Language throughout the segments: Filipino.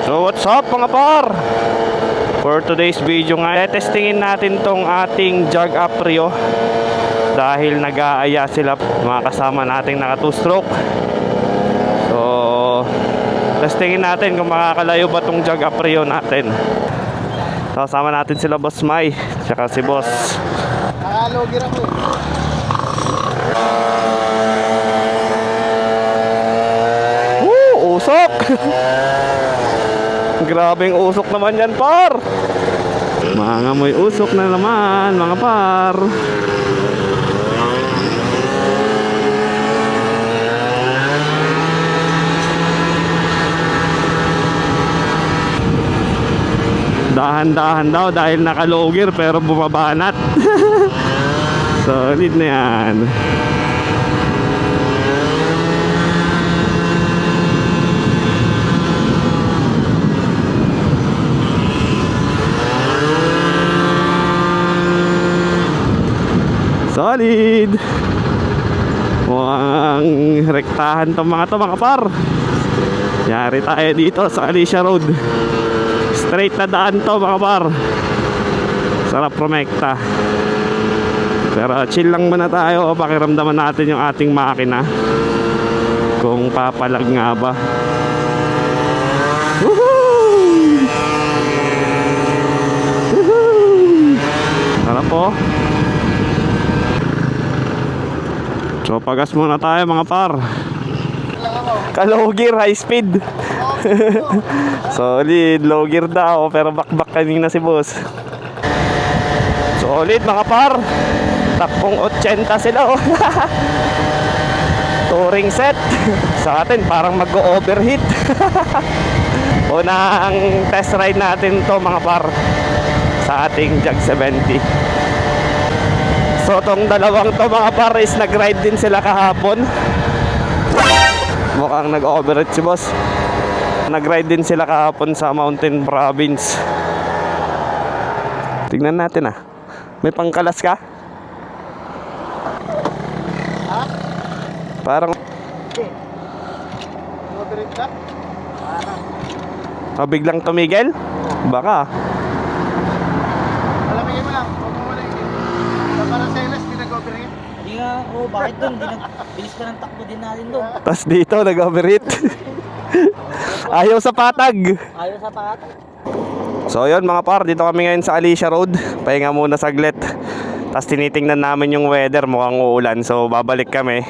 So what's up mga par? For today's video nga, testingin natin tong ating Jag Aprio dahil nag-aaya sila mga kasama nating naka 2-stroke. So testingin natin kung makakalayo ba tong Jag Aprio natin. So kasama natin sila Boss Mai tsaka si Boss. Nakalogir ako. Usok! Grabing usok naman yan, par. Mga amoy usok na naman, mga par. Dahan-dahan daw dahil nakalogir pero bumabanat. Solid na yan. Solid. Mukhang rektahan to mga par. Yari tayo dito sa Alicia Road. Straight na daan to mga par. Sarap rumekta. Pero chill lang muna tayo. Pakiramdaman natin yung ating makina kung papalag nga ba. Woohoo! Woohoo! Sarap po. So pagas muna tayo mga par. Kalogir, high speed. Solid, low gear daw pero bakbak kanina si boss. Solid mga par. Takpong 80 sila oh. Touring set. Sa atin parang mag-overheat. Unang test ride natin to mga par sa ating Jag 70. So tong dalawang to mga par is nag-ride din sila kahapon. Mukhang nag-overheat si boss. Nag-ride din sila kahapon sa Mountain Province. Tignan natin ah. May pangkalas ka? Ha? Parang Moderate ka? Parang. biglang tumigil? Baka. Alamigin mo lang. Huwag mo muna yung sa Paracelas, di nag-overheat. Hindi nga ako, bakit doon? Bilis pa ng takbo din natin doon. Tapos dito nag-overheat. Ayaw sa patag. Ayaw sa patag. So yun mga par, dito kami ngayon sa Alicia Road. Pahinga muna saglit. Tapos tinitingnan namin yung weather, mukhang uulan. So babalik kami.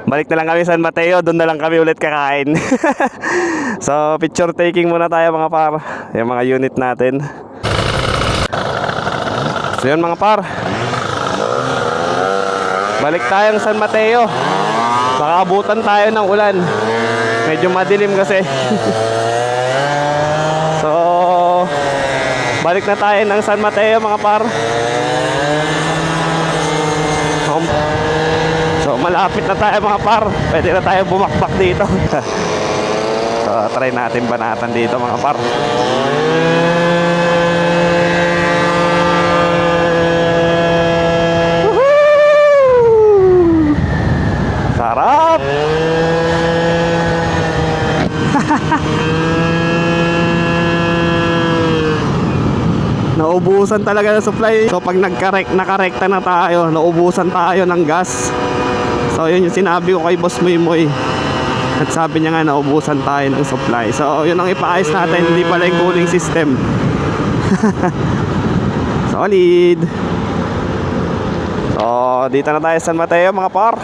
Balik na lang kami San Mateo, doon na lang kami ulit kakain. So picture taking muna tayo mga par. Yung mga unit natin. So yun mga par, balik tayong San Mateo. Baka abutan tayo ng ulan. Medyo madilim kasi. So balik na tayo ng San Mateo mga par. So malapit na tayo mga par. Pwede na tayo bumakbak dito. So try natin banatan dito mga par. Sarap. Naubusan talaga ng supply. So pag nakarekta na tayo, naubusan tayo ng gas. So yun yung sinabi ko kay Boss Moy. At sabi niya nga naubusan tayo ng supply. So yun ang ipaayos natin, hindi pala yung cooling system. Solid. So dito na tayo sa San Mateo mga par.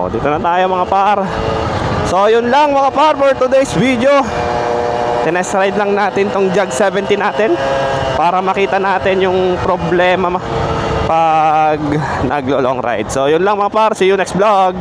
Dito na tayo mga par. So yun lang mga par for today's video. Tinest ride lang natin tong Jag 70 natin para makita natin yung problema pag naglo long ride. So yun lang mga par, see you next vlog.